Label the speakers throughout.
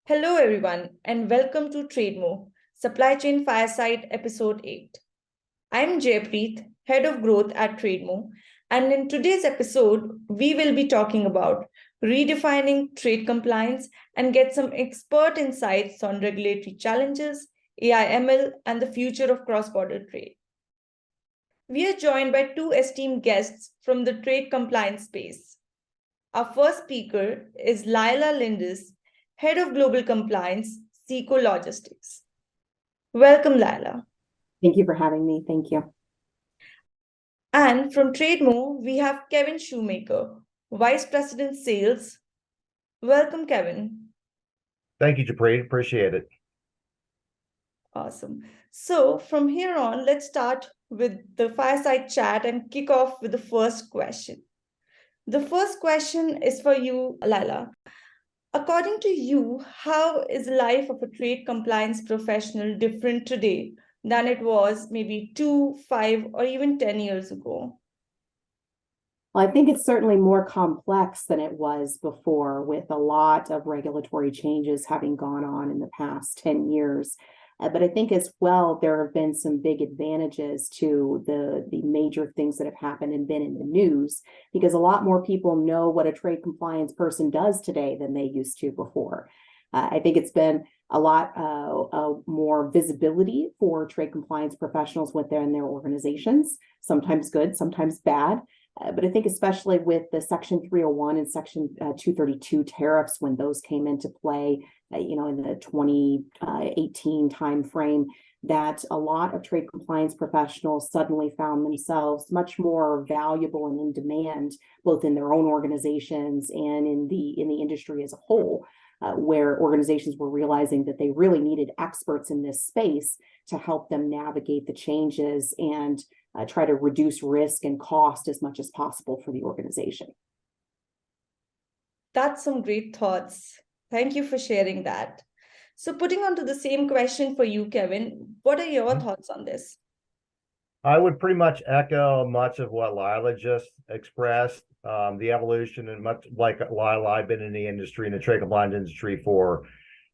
Speaker 1: Hello, everyone, and welcome to Trademo, Supply Chain Fireside Episode 8. I'm Jaipreet, Head of Growth at Trademo, and in today's episode, we will be talking about redefining trade compliance and get some expert insights on regulatory challenges, AI/ML, and the future of cross-border trade. We are joined by two esteemed guests from the trade compliance space. Our first speaker is Lila Landis, Head of Global Compliance, Seko Logistics. Welcome, Lila.
Speaker 2: Thank you for having me. Thank you.
Speaker 1: And from Trademo, we have Kevin Shoemaker, Vice President Sales. Welcome, Kevin.
Speaker 3: Thank you, Jaipreet. Appreciate it.
Speaker 1: Awesome. So from here on, let's start with the fireside chat and kick off with the first question. The first question is for you, Lila. According to you, how is the life of a trade compliance professional different today than it was maybe 2, 5, or even 10 years ago?
Speaker 2: Well, I think it's certainly more complex than it was before, with a lot of regulatory changes having gone on in the past 10 years. But I think as well, there have been some big advantages to the major things that have happened and been in the news, because a lot more people know what a trade compliance person does today than they used to before. I think it's been a lot more visibility for trade compliance professionals within their organizations, sometimes good, sometimes bad. But I think especially with the Section 301 and Section 232 tariffs, when those came into play, in the 2018 timeframe, that a lot of trade compliance professionals suddenly found themselves much more valuable and in demand, both in their own organizations and in the industry as a whole, where organizations were realizing that they really needed experts in this space to help them navigate the changes and try to reduce risk and cost as much as possible for the organization.
Speaker 1: That's some great thoughts. Thank you for sharing that. So putting on to the same question for you, Kevin, what are your thoughts on this?
Speaker 3: I would pretty much echo much of what Lila just expressed. The evolution, and much like Lila, I've been in the industry, in the trade compliance industry for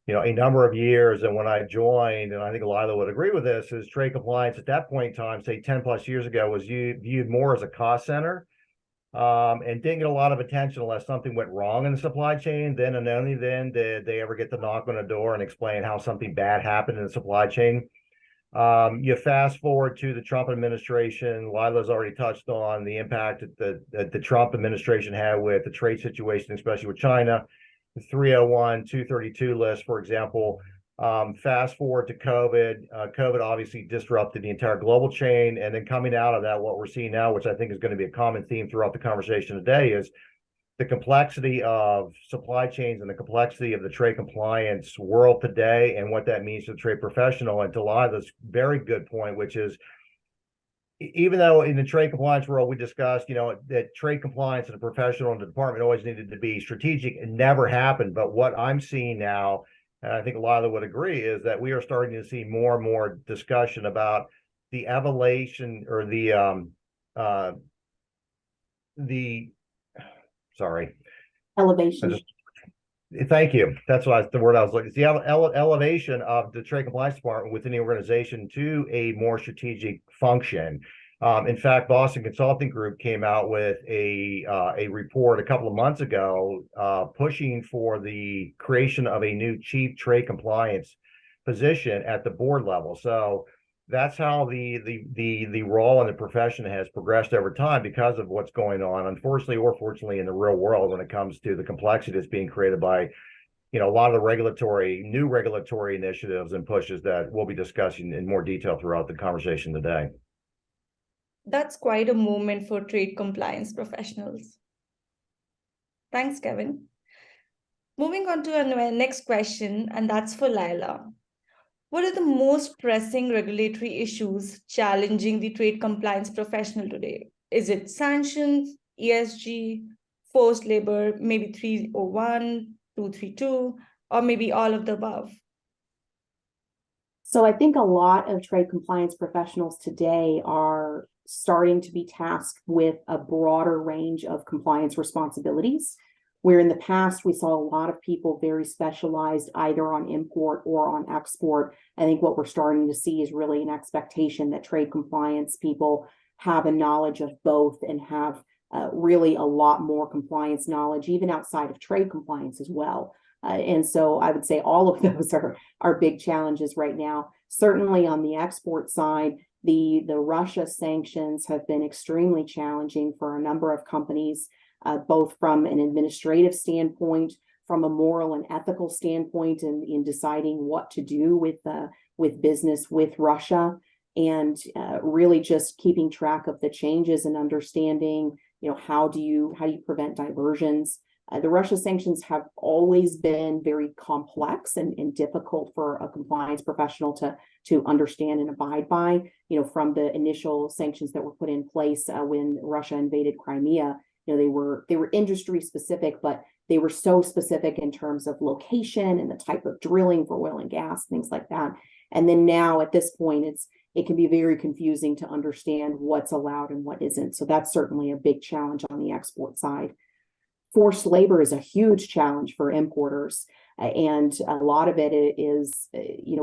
Speaker 3: a number of years. And when I joined, and I think Lila would agree with this, is trade compliance at that point in time, say 10 plus years ago, was viewed more as a cost center, and didn't get a lot of attention unless something went wrong in the supply chain. Then and only then did they ever get to knock on a door and explain how something bad happened in the supply chain. You fast forward to the Trump administration. Lila's already touched on the impact that the Trump administration had with the trade situation, especially with China. The 301, 232 list, for example. Fast forward to COVID. COVID obviously disrupted the entire global chain. And then coming out of that, what we're seeing now, which I think is going to be a common theme throughout the conversation today, is the complexity of supply chains and the complexity of the trade compliance world today, and what that means to the trade professional. And to Lila's very good point, which is, even though in the trade compliance world we discussed, that trade compliance and the professional and the department always needed to be strategic, it never happened. But what I'm seeing now, and I think Lila would agree, is that we are starting to see more and more discussion about the evolution, or
Speaker 2: Elevation.
Speaker 3: Thank you. That's the word I was looking. It's the elevation of the trade compliance department within the organization to a more strategic function. In fact, Boston Consulting Group came out with a report a couple of months ago, pushing for the creation of a new chief trade compliance position at the board level. So that's how the role in the profession has progressed over time, because of what's going on, unfortunately or fortunately, in the real world when it comes to the complexity that's being created by a lot of the new regulatory initiatives and pushes that we'll be discussing in more detail throughout the conversation today.
Speaker 1: That's quite a moment for trade compliance professionals. Thanks, Kevin. Moving on to our next question, and that's for Lila. What are the most pressing regulatory issues challenging the trade compliance professional today? Is it sanctions, ESG, forced labor, maybe 301, 232, or maybe all of the above?
Speaker 2: So I think a lot of trade compliance professionals today are starting to be tasked with a broader range of compliance responsibilities. Where in the past, we saw a lot of people very specialized either on import or on export. I think what we're starting to see is really an expectation that trade compliance people have a knowledge of both and have really a lot more compliance knowledge, even outside of trade compliance as well. And so I would say all of those are big challenges right now. Certainly on the export side, the Russia sanctions have been extremely challenging for a number of companies, both from an administrative standpoint, from a moral and ethical standpoint, in deciding what to do with business with Russia, and really just keeping track of the changes and understanding, how do you prevent diversions. The Russia sanctions have always been very complex and difficult for a compliance professional to understand and abide by. From the initial sanctions that were put in place when Russia invaded Crimea, they were industry specific, but they were so specific in terms of location and the type of drilling for oil and gas, things like that. And then now at this point, it can be very confusing to understand what's allowed and what isn't. So that's certainly a big challenge on the export side. Forced labor is a huge challenge for importers, and a lot of it is,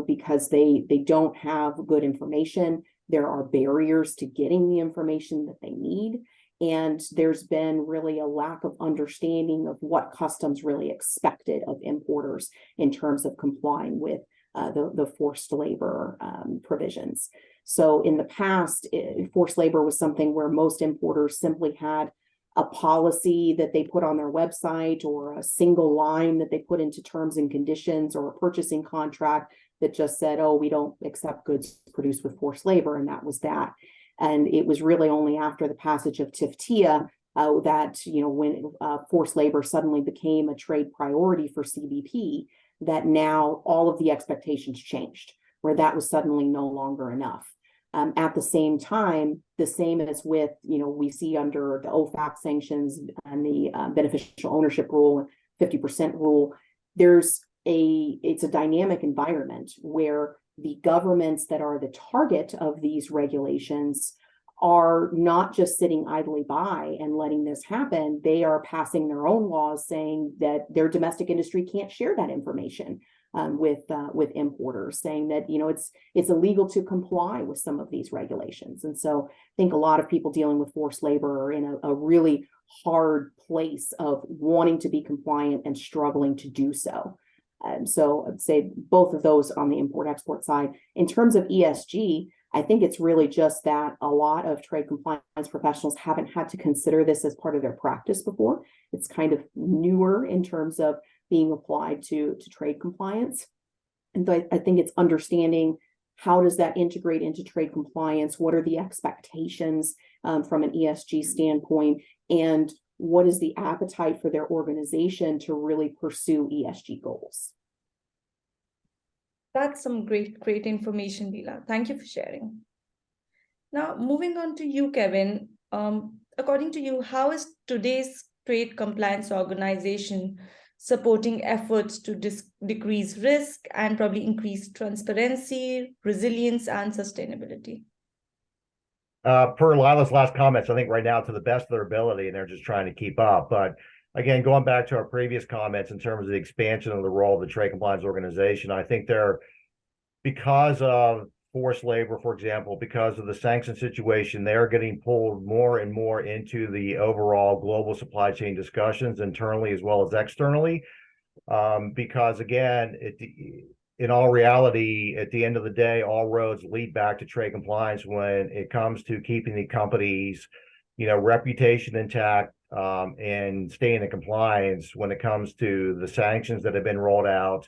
Speaker 2: because they don't have good information. There are barriers to getting the information that they need, and there's been really a lack of understanding of what customs really expected of importers in terms of complying with the forced labor provisions. So in the past, forced labor was something where most importers simply had a policy that they put on their website, or a single line that they put into terms and conditions, or a purchasing contract that just said, oh, we don't accept goods produced with forced labor, and that was that. And it was really only after the passage of TIFTIA that, when forced labor suddenly became a trade priority for CBP, that now all of the expectations changed, where that was suddenly no longer enough. At the same time, the same as with, we see under the OFAC sanctions and the beneficial ownership rule, 50% rule, it's a dynamic environment where the governments that are the target of these regulations are not just sitting idly by and letting this happen. They are passing their own laws saying that their domestic industry can't share that information with importers, saying that it's illegal to comply with some of these regulations. And so I think a lot of people dealing with forced labor are in a really hard place of wanting to be compliant and struggling to do so. So I'd say both of those on the import-export side. In terms of ESG, I think it's really just that a lot of trade compliance professionals haven't had to consider this as part of their practice before. It's kind of newer in terms of being applied to trade compliance. And so I think it's understanding, how does that integrate into trade compliance? What are the expectations from an ESG standpoint? And what is the appetite for their organization to really pursue ESG goals?
Speaker 1: That's some great information, Lila. Thank you for sharing. Now, moving on to you, Kevin. According to you, how is today's trade compliance organization supporting efforts to decrease risk and probably increase transparency, resilience, and sustainability?
Speaker 3: Per Lila's last comments, I think right now, to the best of their ability, and they're just trying to keep up. But again, going back to our previous comments in terms of the expansion of the role of the trade compliance organization, I think because of forced labor, for example, because of the sanction situation, they're getting pulled more and more into the overall global supply chain discussions internally as well as externally. Because again, in all reality, at the end of the day, all roads lead back to trade compliance when it comes to keeping the company's, reputation intact, and staying in compliance when it comes to the sanctions that have been rolled out,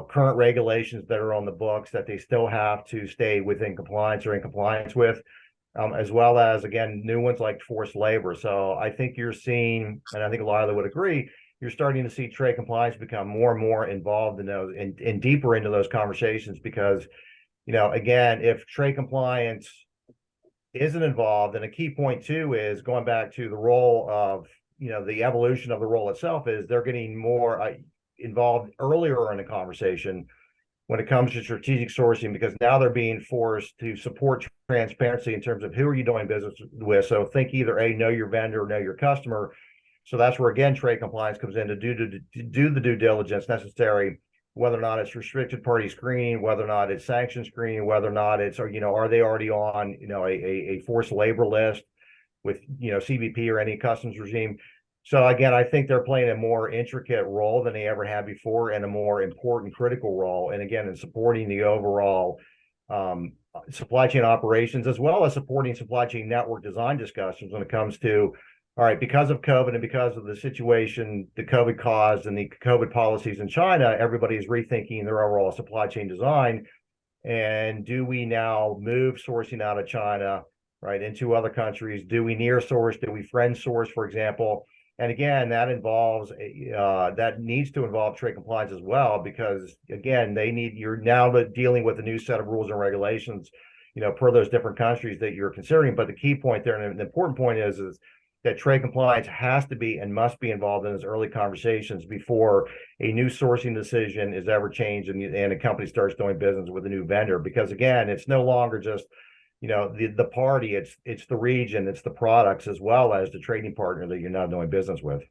Speaker 3: current regulations that are on the books that they still have to stay within compliance or in compliance with, as well as, again, new ones like forced labor. So I think you're seeing, and I think Lila would agree, you're starting to see trade compliance become more and more involved in those and deeper into those conversations because, again, if trade compliance isn't involved, and a key point too is going back to the role of, the evolution of the role itself, is they're getting more involved earlier in the conversation when it comes to strategic sourcing, because now they're being forced to support transparency in terms of who are you doing business with. So think either know your vendor or know your customer. So that's where, again, trade compliance comes in to do the due diligence necessary, whether or not it's restricted party screening, whether or not it's sanction screening, whether or not it's, or, are they already on, a forced labor list with, CBP or any customs regime. So again, I think they're playing a more intricate role than they ever had before, and a more important, critical role. And again, in supporting the overall supply chain operations, as well as supporting supply chain network design discussions when it comes to, all right, because of COVID and because of the situation the COVID caused and the COVID policies in China, everybody is rethinking their overall supply chain design. And do we now move sourcing out of China, right, into other countries? Do we near source? Do we friend source, for example? And again, that involves that needs to involve trade compliance as well, because again, you're now dealing with a new set of rules and regulations, per those different countries that you're considering. But the key point there, and the important point is that trade compliance has to be and must be involved in those early conversations before a new sourcing decision is ever changed and a company starts doing business with a new vendor. Because again, it's no longer just the party, it's the region, it's the products, as well as the trading partner that you're now doing business with.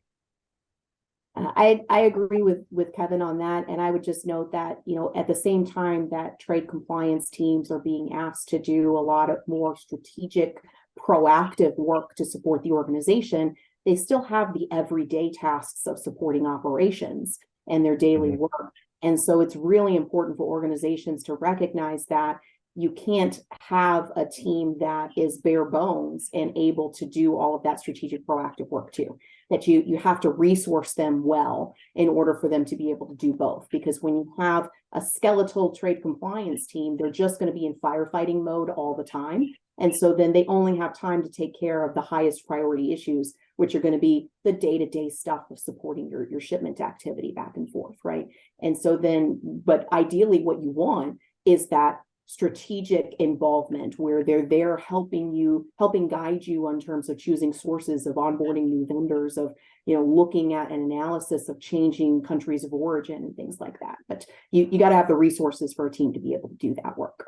Speaker 2: I agree with Kevin on that. And I would just note that, at the same time that trade compliance teams are being asked to do a lot of more strategic, proactive work to support the organization, they still have the everyday tasks of supporting operations and their daily work. And so it's really important for organizations to recognize that you can't have a team that is bare bones and able to do all of that strategic, proactive work too. That you have to resource them well in order for them to be able to do both. Because when you have a skeletal trade compliance team, they're just going to be in firefighting mode all the time. And so then they only have time to take care of the highest priority issues, which are going to be the day-to-day stuff of supporting your shipment activity back and forth, right? And so then, but ideally what you want is that strategic involvement where they're there helping guide you on terms of choosing sources, of onboarding new vendors, of looking at an analysis of changing countries of origin and things like that. But you got to have the resources for a team to be able to do that work.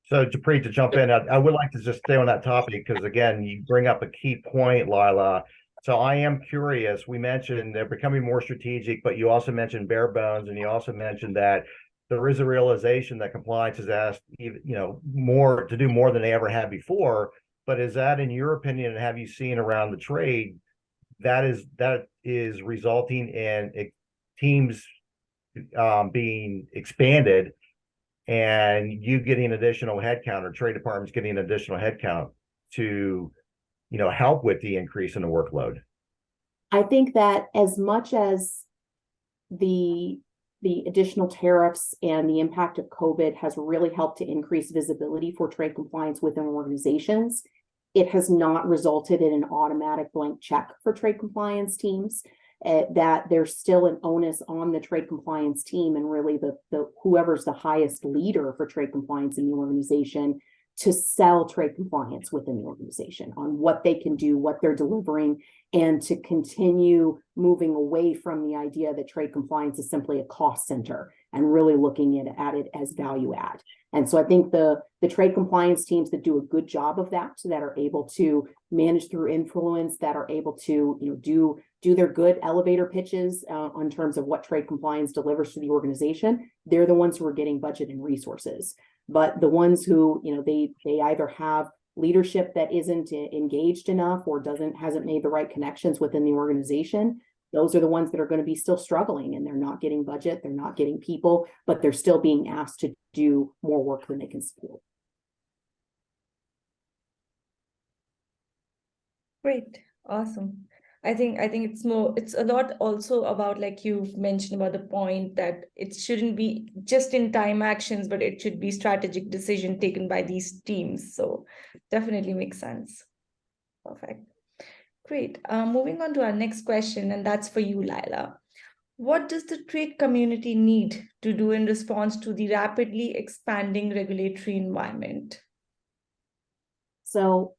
Speaker 3: So Jaipreet, to jump in, I would like to just stay on that topic, because again, you bring up a key point, Lila. So I am curious, we mentioned they're becoming more strategic, but you also mentioned bare bones, and you also mentioned that there is a realization that compliance is asked, more to do more than they ever had before. But is that, in your opinion, and have you seen around the trade, that is resulting in teams being expanded and you getting additional headcount, or trade departments getting additional headcount to, help with the increase in the workload?
Speaker 2: I think that as much as the additional tariffs and the impact of COVID has really helped to increase visibility for trade compliance within organizations, it has not resulted in an automatic blank check for trade compliance teams. That there's still an onus on the trade compliance team, and really the whoever's the highest leader for trade compliance in the organization, to sell trade compliance within the organization on what they can do, what they're delivering, and to continue moving away from the idea that trade compliance is simply a cost center and really looking at it as value add. And so I think the trade compliance teams that do a good job of that, so that are able to manage through influence, that are able to do their good elevator pitches on terms of what trade compliance delivers to the organization, they're the ones who are getting budget and resources. But the ones who, they either have leadership that isn't engaged enough or hasn't made the right connections within the organization, those are the ones that are going to be still struggling, and they're not getting budget, they're not getting people, but they're still being asked to do more work than they can support.
Speaker 1: Great. Awesome. I think it's a lot also about, like you've mentioned, about the point that it shouldn't be just in time actions, but it should be strategic decision taken by these teams. So definitely makes sense. Perfect. Great. Moving on to our next question, and that's for you, Lila. What does the trade community need to do in response to the rapidly expanding regulatory environment?
Speaker 2: So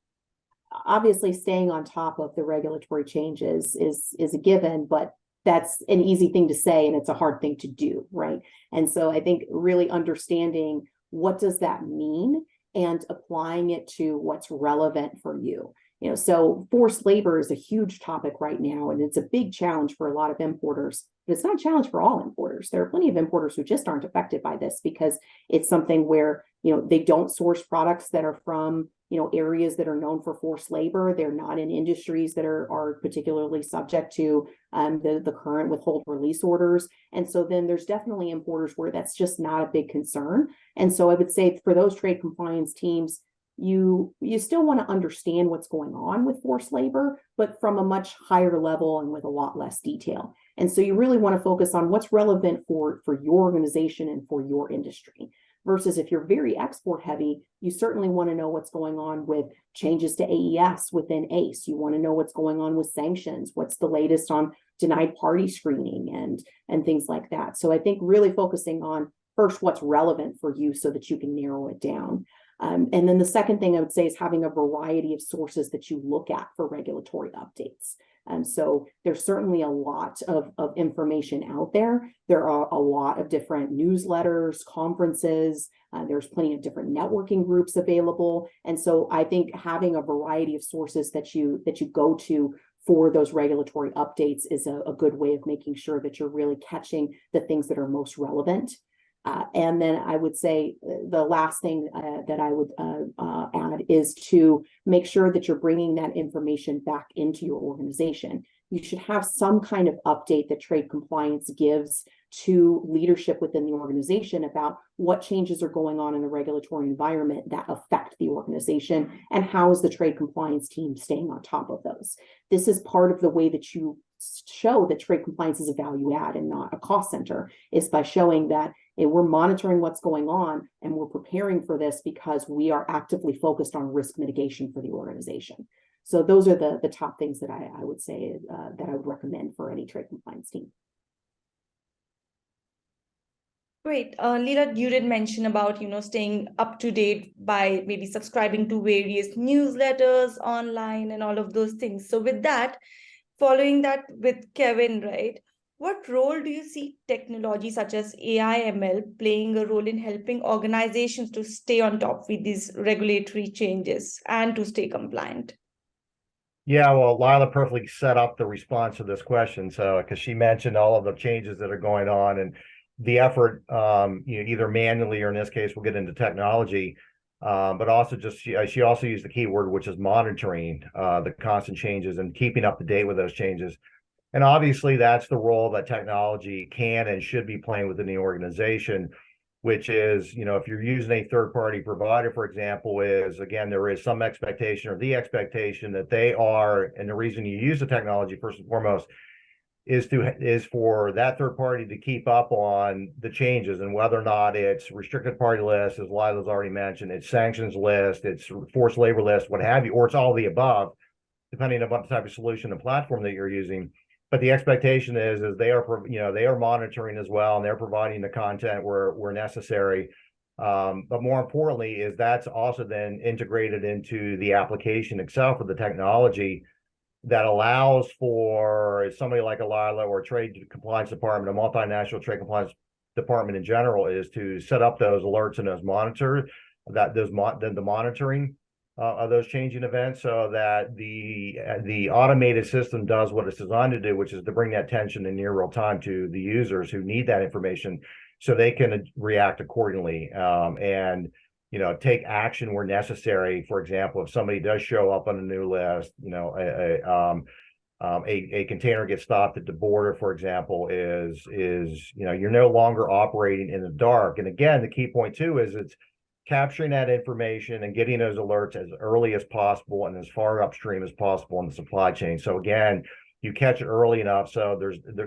Speaker 2: obviously staying on top of the regulatory changes is a given, but that's an easy thing to say and it's a hard thing to do, right? And so I think really understanding what does that mean and applying it to what's relevant for you. So forced labor is a huge topic right now, and it's a big challenge for a lot of importers. But it's not a challenge for all importers. There are plenty of importers who just aren't affected by this because it's something where, they don't source products that are from, areas that are known for forced labor. They're not in industries that are particularly subject to the current withhold release orders. And so then there's definitely importers where that's just not a big concern. And so I would say for those trade compliance teams, you still want to understand what's going on with forced labor, but from a much higher level and with a lot less detail. And so you really want to focus on what's relevant for your organization and for your industry. Versus if you're very export heavy, you certainly want to know what's going on with changes to AES within ACE. You want to know what's going on with sanctions, what's the latest on denied party screening and things like that. So I think really focusing on first what's relevant for you so that you can narrow it down. And then the second thing I would say is having a variety of sources that you look at for regulatory updates. And so there's certainly a lot of information out there. There are a lot of different newsletters, conferences. There's plenty of different networking groups available. And so I think having a variety of sources that you go to for those regulatory updates is a good way of making sure that you're really catching the things that are most relevant. And then I would say the last thing that I would add is to make sure that you're bringing that information back into your organization. You should have some kind of update that trade compliance gives to leadership within the organization about what changes are going on in the regulatory environment that affect the organization and how is the trade compliance team staying on top of those. This is part of the way that you show that trade compliance is a value add and not a cost center, is by showing that we're monitoring what's going on and we're preparing for this because we are actively focused on risk mitigation for the organization. So those are the top things that I would say that I would recommend for any trade compliance team.
Speaker 1: Great. Lila, you did mention about, staying up to date by maybe subscribing to various newsletters online and all of those things. So with that, following that with Kevin, right? What role do you see technology such as AI, ML playing a role in helping organizations to stay on top with these regulatory changes and to stay compliant?
Speaker 3: Yeah, well, Lila perfectly set up the response to this question. So, because she mentioned all of the changes that are going on and the effort, either manually or in this case, we'll get into technology, but also just she also used the keyword, which is monitoring the constant changes and keeping up to date with those changes. And obviously, that's the role that technology can and should be playing within the organization, which is, if you're using a third-party provider, for example, again, there is some expectation or the expectation that they are, and the reason you use the technology first and foremost is for that third party to keep up on the changes, and whether or not it's restricted party list, as Lila's already mentioned, it's sanctions list, it's forced labor list, what have you, or it's all the above, depending on what type of solution and platform that you're using. But the expectation is they are monitoring as well, and they're providing the content where necessary. But more importantly, is that's also then integrated into the application itself of the technology that allows for somebody like a Lila or a trade compliance department, a multinational trade compliance department in general, is to set up those alerts and those the monitoring of those changing events, so that the automated system does what it's designed to do, which is to bring that attention in near real time to the users who need that information, so they can react accordingly and take action where necessary. For example, if somebody does show up on a new list, a container gets stopped at the border, for example, is you're no longer operating in the dark. And again, the key point too is it's capturing that information and getting those alerts as early as possible and as far upstream as possible in the supply chain. So again, you catch it early enough so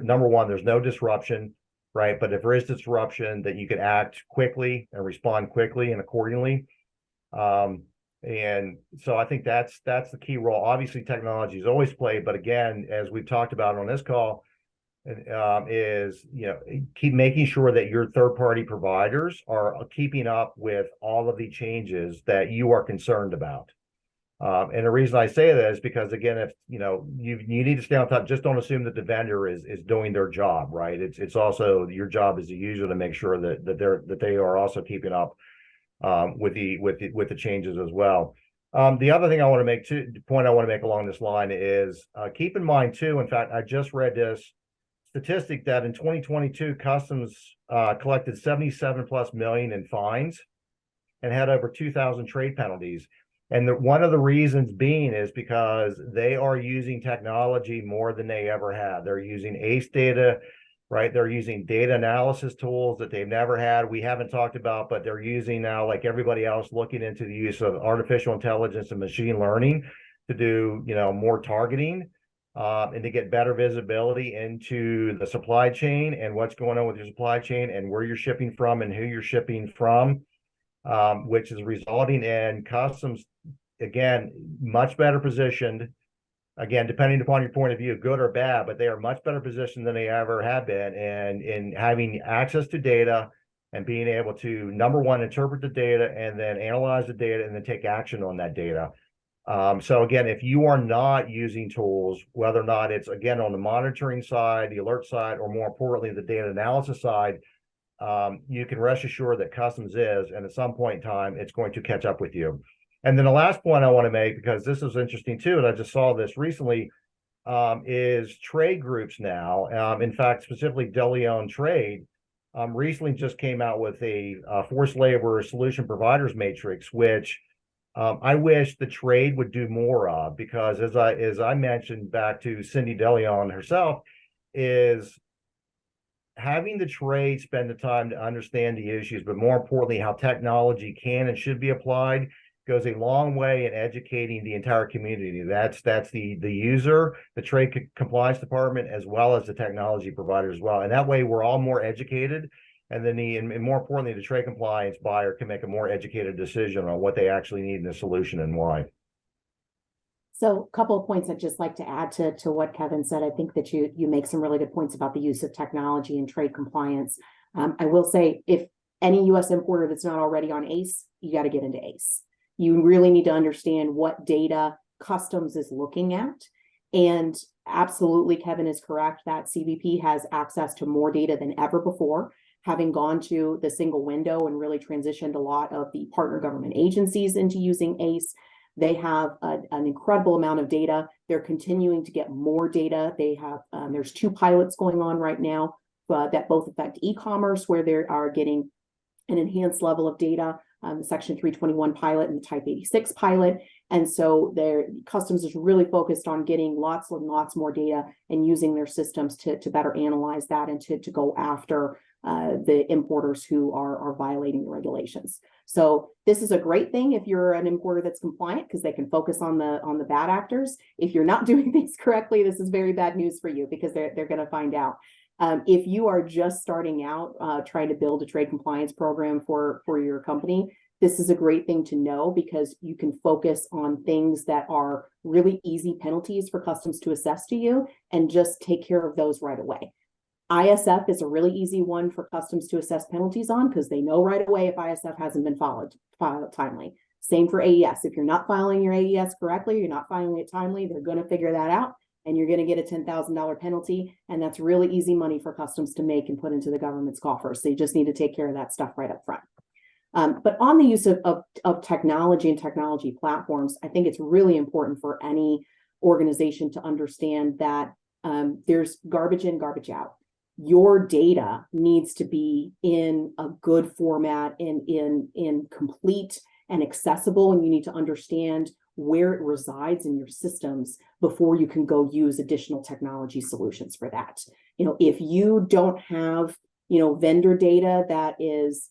Speaker 3: number one, there's no disruption, right? But if there is disruption, that you can act quickly and respond quickly and accordingly. And so I think that's the key role. Obviously, technology is always played, but again, as we've talked about on this call, is keep making sure that your third-party providers are keeping up with all of the changes that you are concerned about. And the reason I say that is because, again, if you need to stay on top, just don't assume that the vendor is doing their job, right? It's also your job as a user to make sure that they are also keeping up with the changes as well. The other thing I want to make too, the point I want to make along this line is keep in mind too, in fact, I just read this statistic that in 2022, Customs collected 77 plus million in fines and had over 2,000 trade penalties. And one of the reasons being is because they are using technology more than they ever had. They're using ACE data, right? They're using data analysis tools that they've never had. We haven't talked about, but they're using now, like everybody else, looking into the use of artificial intelligence and machine learning to do, more targeting and to get better visibility into the supply chain and what's going on with your supply chain and where you're shipping from and who you're shipping from, which is resulting in Customs, again, much better positioned. Again, depending upon your point of view, good or bad, but they are much better positioned than they ever have been, and in having access to data and being able to, number one, interpret the data and then analyze the data and then take action on that data. So again, if you are not using tools, whether or not it's, again, on the monitoring side, the alert side, or more importantly, the data analysis side, you can rest assured that Customs is, and at some point in time, it's going to catch up with you. And then the last point I want to make, because this is interesting too, and I just saw this recently, is trade groups now. In fact, specifically De Leon Trade, recently just came out with a forced labor solution providers matrix, which I wish the trade would do more of, because as I mentioned back to Cindy De Leon herself, is having the trade spend the time to understand the issues, but more importantly, how technology can and should be applied, goes a long way in educating the entire community. That's the user, the trade compliance department, as well as the technology provider as well. And that way we're all more educated. And then and more importantly, the trade compliance buyer can make a more educated decision on what they actually need in a solution and why.
Speaker 2: So a couple of points I'd just like to add to what Kevin said. I think that you make some really good points about the use of technology and trade compliance. I will say, if any U.S. importer that's not already on ACE, you got to get into ACE. You really need to understand what data Customs is looking at. And absolutely, Kevin is correct that CBP has access to more data than ever before, having gone to the single window and really transitioned a lot of the partner government agencies into using ACE. They have an incredible amount of data. They're continuing to get more data. They have, there's 2 pilots going on right now that both affect e-commerce, where they are getting an enhanced level of data. The Section 321 pilot and the Type 86 pilot. And so their Customs is really focused on getting lots and lots more data and using their systems to better analyze that and to go after the importers who are violating the regulations. So this is a great thing if you're an importer that's compliant, because they can focus on the bad actors. If you're not doing things correctly, this is very bad news for you, because they're going to find out. If you are just starting out trying to build a trade compliance program for your company, this is a great thing to know, because you can focus on things that are really easy penalties for Customs to assess to you and just take care of those right away. ISF is a really easy one for Customs to assess penalties on, because they know right away if ISF hasn't been filed timely. Same for AES. If you're not filing your AES correctly, you're not filing it timely, they're going to figure that out, and you're going to get a $10,000 penalty. And that's really easy money for Customs to make and put into the government's coffers. So you just need to take care of that stuff right up front. But on the use of technology and technology platforms, I think it's really important for any organization to understand that there's garbage in, garbage out. Your data needs to be in a good format and in complete and accessible, and you need to understand where it resides in your systems before you can go use additional technology solutions for that. If you don't have, vendor data that is,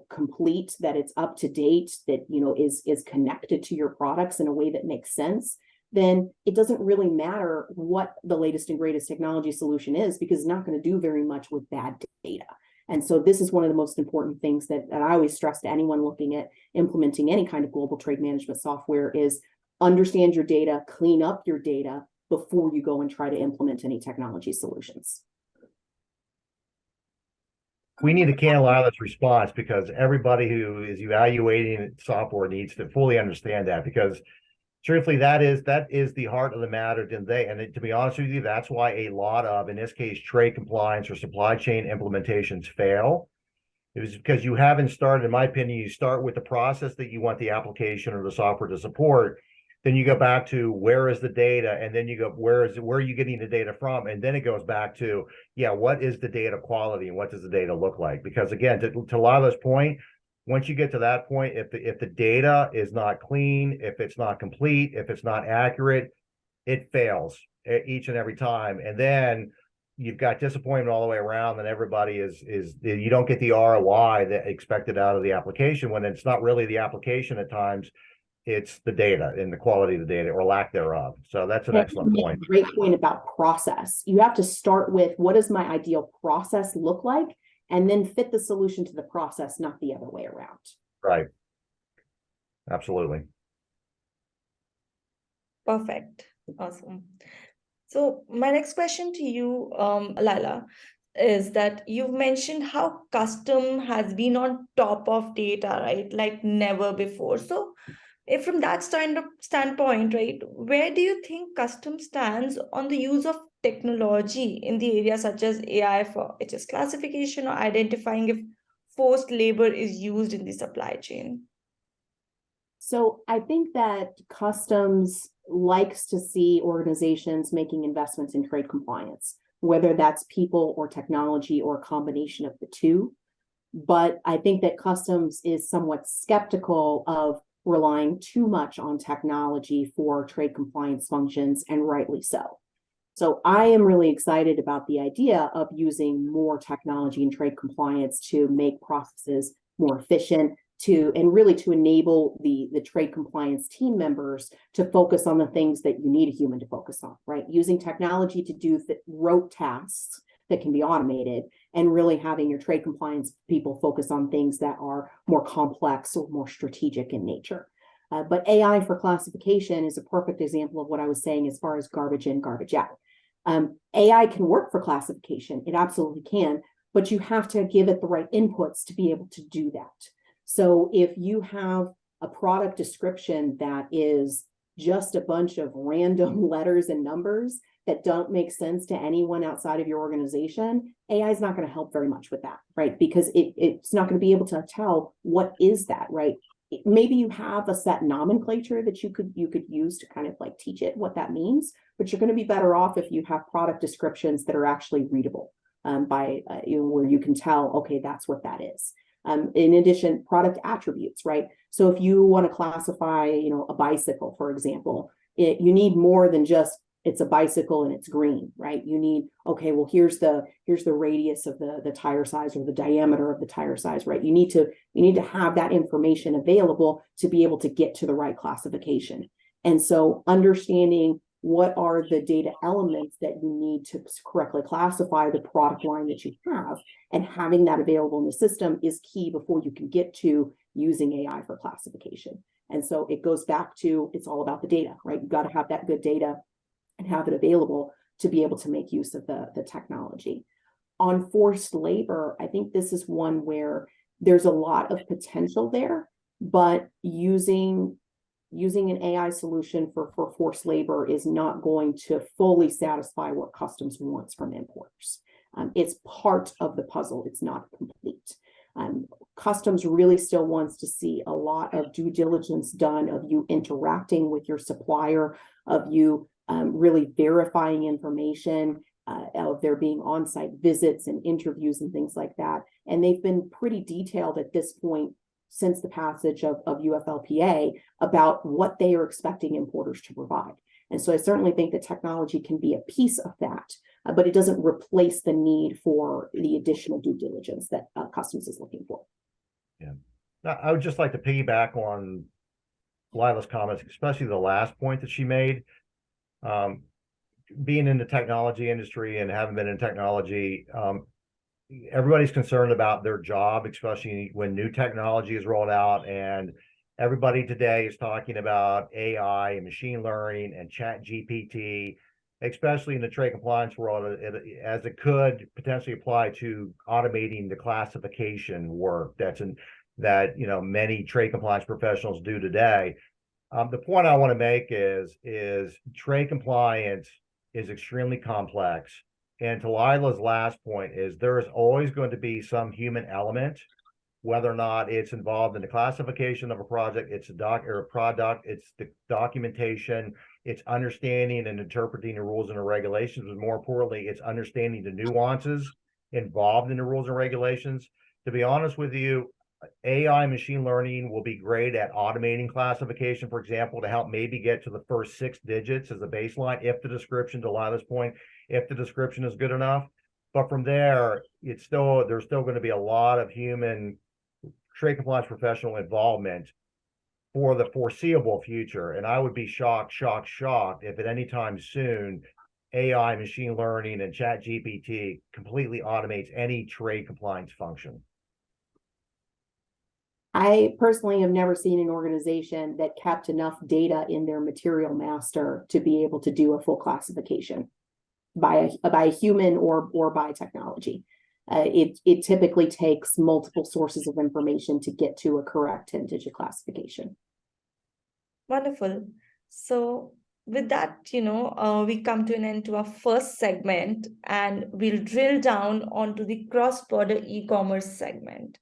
Speaker 2: complete, that it's up to date, that, is connected to your products in a way that makes sense, then it doesn't really matter what the latest and greatest technology solution is, because it's not going to do very much with bad data. And so this is one of the most important things that I always stress to anyone looking at implementing any kind of global trade management software is understand your data, clean up your data before you go and try to implement any technology solutions.
Speaker 3: We need to canalize this response, because everybody who is evaluating software needs to fully understand that, because truthfully, that is the heart of the matter today. And to be honest with you, that's why a lot of, in this case, trade compliance or supply chain implementations fail, It was because you haven't started, in my opinion, you start with the process that you want the application or the software to support. Then you go back to where is the data, and then you go, where are you getting the data from? And then it goes back to, yeah, what is the data quality and what does the data look like? Because again, to Lila's point, once you get to that point, if the data is not clean, if it's not complete, if it's not accurate, it fails each and every time. And then you've got disappointment all the way around, and everybody is you don't get the ROI that expected out of the application, when it's not really the application at times, it's the data and the quality of the data or lack thereof. So that's an excellent point.
Speaker 2: Great point about process. You have to start with, what does my ideal process look like? And then fit the solution to the process, not the other way around.
Speaker 3: Right. Absolutely.
Speaker 1: Perfect. Awesome. So my next question to you, Lila, is that you've mentioned how custom has been on top of data, right? Like never before. So if from that standpoint, right, where do you think custom stands on the use of technology in the area such as AI for HS classification or identifying if forced labor is used in the supply chain?
Speaker 2: So I think that customs likes to see organizations making investments in trade compliance, whether that's people or technology or a combination of the two. But I think that customs is somewhat skeptical of relying too much on technology for trade compliance functions, and rightly so. So I am really excited about the idea of using more technology in trade compliance to make processes more efficient, and really to enable the trade compliance team members to focus on the things that you need a human to focus on, right? Using technology to do rote tasks that can be automated, and really having your trade compliance people focus on things that are more complex or more strategic in nature. But AI for classification is a perfect example of what I was saying as far as garbage in, garbage out. AI can work for classification, it absolutely can, but you have to give it the right inputs to be able to do that. So if you have a product description that is just a bunch of random letters and numbers that don't make sense to anyone outside of your organization, AI is not going to help very much with that, right? Because it's not going to be able to tell what is that, right? Maybe you have a set nomenclature that you could use to kind of like teach it what that means, but you're going to be better off if you have product descriptions that are actually readable by where you can tell, okay, that's what that is. In addition, product attributes, right? So if you want to classify, a bicycle, for example, you need more than just it's a bicycle and it's green, right? You need, okay, well, here's the radius of the tire size, or the diameter of the tire size, right? You need to have that information available to be able to get to the right classification. And so understanding what are the data elements that you need to correctly classify the product line that you have, and having that available in the system is key before you can get to using AI for classification. And so it goes back to, it's all about the data, right? You've got to have that good data and have it available to be able to make use of the technology. On forced labor, I think this is one where there's a lot of potential there, but using an AI solution for forced labor is not going to fully satisfy what customs wants from importers. It's part of the puzzle, it's not complete. Customs really still wants to see a lot of due diligence done, of you interacting with your supplier, of you really verifying information, of there being on-site visits and interviews and things like that. And they've been pretty detailed at this point since the passage of UFLPA about what they are expecting importers to provide. And so I certainly think that technology can be a piece of that, but it doesn't replace the need for the additional due diligence that customs is looking for.
Speaker 3: Yeah. Now, I would just like to piggyback on Lila's comments, especially the last point that she made. Being in the technology industry and having been in technology, everybody's concerned about their job, especially when new technology is rolled out, and everybody today is talking about AI and machine learning and chat GPT, especially in the trade compliance world, as it could potentially apply to automating the classification work that many trade compliance professionals do today. The point I want to make is trade compliance is extremely complex. And to Lila's last point is there is always going to be some human element whether or not it's involved in the classification of a project, it's a product, it's the documentation, it's understanding and interpreting the rules and the regulations, but more importantly, it's understanding the nuances involved in the rules and regulations. To be honest with you, AI machine learning will be great at automating classification, for example, to help maybe get to the first 6 digits as a baseline, if the description, to Lila's point, if the description is good enough. But from there, there's still going to be a lot of human trade compliance professional involvement for the foreseeable future. And I would be shocked if at any time soon AI, machine learning, and ChatGPT completely automates any trade compliance function.
Speaker 2: I personally have never seen an organization that kept enough data in their material master to be able to do a full classification by a human or by technology. It typically takes multiple sources of information to get to a correct 10-digit classification.
Speaker 1: Wonderful. So with that, we come to an end to our first segment, and we'll drill down onto the cross-border e-commerce segment.